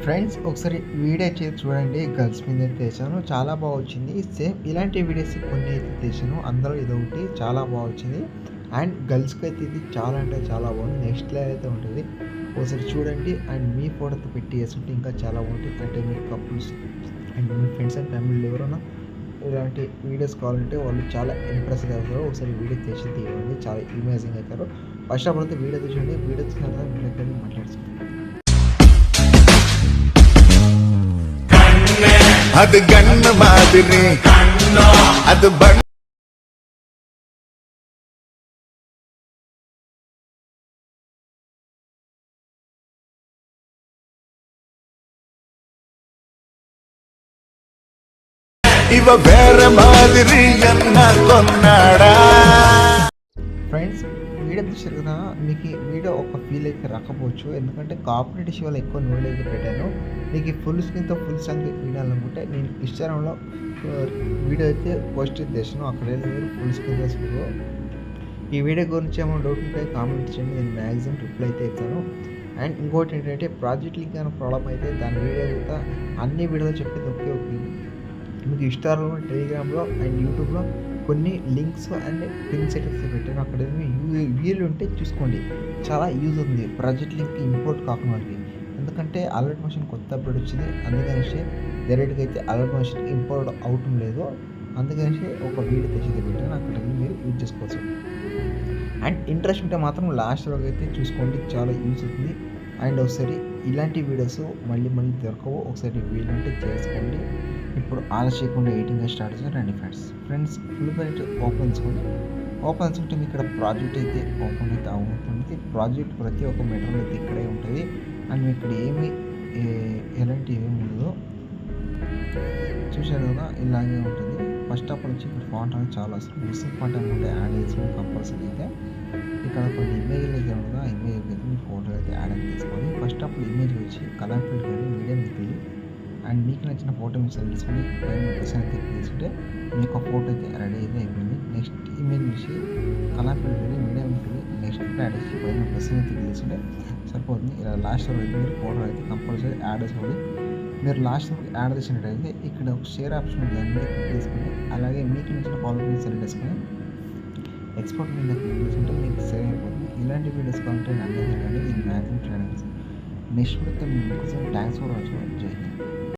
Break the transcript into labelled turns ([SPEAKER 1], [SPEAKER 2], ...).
[SPEAKER 1] Friends ఒకసారి video చేసి చూడండి. గర్ల్స్ మీద అయితే తెచ్చాను, చాలా బాగా వచ్చింది. సేమ్ ఇలాంటి వీడియోస్ కొన్ని అయితే తెచ్చాను, అందులో ఇదొకటి చాలా బాగా వచ్చింది. అండ్ గర్ల్స్కి అయితే ఇది చాలా అంటే చాలా బాగుంది. నెక్స్ట్ లెవెల్ అయితే ఉంటుంది. ఒకసారి చూడండి. అండ్ మీ ఫోటోతో పెట్టి వేసుకుంటే ఇంకా చాలా బాగుంటుంది. అంటే మీ కపుల్స్ అండ్ మీ ఫ్రెండ్స్ అండ్ ఫ్యామిలీలో ఎవరైనా ఇలాంటి వీడియోస్ కావాలంటే వాళ్ళు చాలా ఇంప్రెస్గా అవుతారు. ఒకసారి వీడియో తెచ్చి తీయండి, చాలా ఇమేజింగ్ అవుతారు. ఫస్ట్ ఆఫ్ ఆల్ అయితే వీడియో చూడండి. వీడియో చూసిన తర్వాత వీడియో మాట్లాడుతుంది.
[SPEAKER 2] அது கண்ணு மாதிரி அது இவ வேற மாதிரி என்ன கொண்டாடா.
[SPEAKER 1] ఫ్రెండ్స్ వీడియో చూసారు కదా, మీకు ఈ వీడియో ఒక ఫీల్ అయితే రాకపోవచ్చు, ఎందుకంటే కాపరేట్ ఇష్యూ వల్ల ఎక్కువ నోడ్ అయితే పెట్టాను. మీకు ఈ ఫుల్ స్క్రీన్తో ఫుల్ సాంగ్ వినాలనుకుంటే నేను ఇన్స్టాగ్రామ్లో వీడియో అయితే పోస్ట్ చేసాను, అక్కడ మీరు ఫుల్ స్క్రీన్ చేసుకో. ఈ వీడియో గురించి ఏమైనా డౌట్ ఉంటే కామెంట్ చేయండి, నేను మ్యాక్సిమం రిప్లై అయితే ఇస్తాను. అండ్ ఇంకోటి ఏంటంటే ప్రాజెక్ట్ లింక్ అయిన ప్రాబ్లం అయితే దాని వీడియో అయితే అన్ని వీడియోలో చెప్పేది ఒకే ఒక మీకు ఇన్స్టాగ్రామ్లో, టెలిగ్రామ్లో అండ్ యూట్యూబ్లో కొన్ని లింక్స్ అండ్ పిన్స్ అయితే పెట్టాను. అక్కడ వీలు ఉంటే చూసుకోండి, చాలా యూజ్ ఉంది. ప్రాజెక్ట్ లింక్ ఇంపోర్ట్ కాకుండా ఎందుకంటే అలర్ట్ మోషన్ కొత్త అప్డేట్ వచ్చింది, అందుకనేసి డైరెక్ట్గా అయితే అలర్ట్ మోషన్ ఇంపోర్ట్ అవటం లేదు. అందుకనేసి ఒక వీడియో తెచ్చి పెట్టాను, అక్కడ మీరు యూజ్ చేసుకోవచ్చు. అండ్ ఇంట్రెస్ట్ ఉంటే మాత్రం లాస్ట్ వరకు అయితే చూసుకోండి, చాలా యూజ్ అవుతుంది. అండ్ ఒకసారి ఇలాంటి వీడియోస్ మళ్ళీ దొరకవు, ఒకసారి వీలుంటే చేసుకోండి. ఇప్పుడు ఆలస్యకుండా ఎడిటింగ్ స్టార్ట్ చేసి రండి ఫ్రెండ్స్ ఫుల్ బైట్ ఓపెన్ చేసుకుంటే మీకు ఇక్కడ ప్రాజెక్ట్ అయితే ఓపెన్ అయితే అవుతుంది. ప్రాజెక్ట్ ప్రతి ఒక్క మెటీరియల్ అయితే ఇక్కడే ఉంటుంది. అండ్ మీకు ఇక్కడ ఎలాంటి ఏమి ఉండదు, చూశారు కదా, ఇలాగే ఉంటుంది. ఫస్ట్ ఆఫ్ ఆల్ వచ్చి ఇక్కడ ఫాంట్ అనేది చాలా అవసరం. మిస్సింగ్ ఫాంట్ అమౌంట్ యాడ్ చేసుకుని కంపల్సరీ అయితే ఇక్కడ కొన్ని ఇమేజ్లు అయితే ఉండదు, ఆ ఇమేజ్ అయితే మీ ఫోటో అయితే యాడ్ అయితే తీసుకోవాలి. ఫస్ట్ ఆఫ్ ఆల్ ఇమేజ్ వచ్చి కలర్ ఫిల్టర్ కానీ మీడియం వెళ్ళి అండ్ మీకు నచ్చిన ఫోటో మీరు సెలెక్ట్ చేసుకుని పైన పర్సన్ అయితే తీసుకుంటే మీకు ఒక ఫోటో అయితే రెడీ అయితే అయిపోయింది. నెక్స్ట్ ఇమేజ్ నుంచి కలర్ ఫిల్టర్ కానీ మీడియం వెళ్ళి నెక్స్ట్ యాడ్ చేసి పైన పర్సన్ అయితే తీసుకుంటే సరిపోతుంది. ఇలా లాస్ట్ వరకు అయితే మీరు ఫోటో అయితే కంపల్సరీ యాడ్ చేసుకోవాలి. మీరు లాస్ట్ వరకు యాడ్ చేసినట్టయితే ఇక్కడ ఒక షేర్ ఆప్షన్ ఉంది, దాన్ని క్లిక్ చేసుకుని అలాగే మీకు నచ్చిన ఫాలోవర్ని సెలెక్ట్ చేసుకుని ఎక్స్పోర్ట్ మీద క్లిక్ చేసుకుంటే మీకు సేవ్ అయిపోతుంది. ఇలాంటి వీడియోస్ కావాలంటే నన్ను తిరగండి, నేను మ్యాక్సిమం ట్రైనింగ్. నెక్స్ట్ వీడియోతో మీకు థ్యాంక్స్ ఫర్ వాచింగ్. జై హింద్.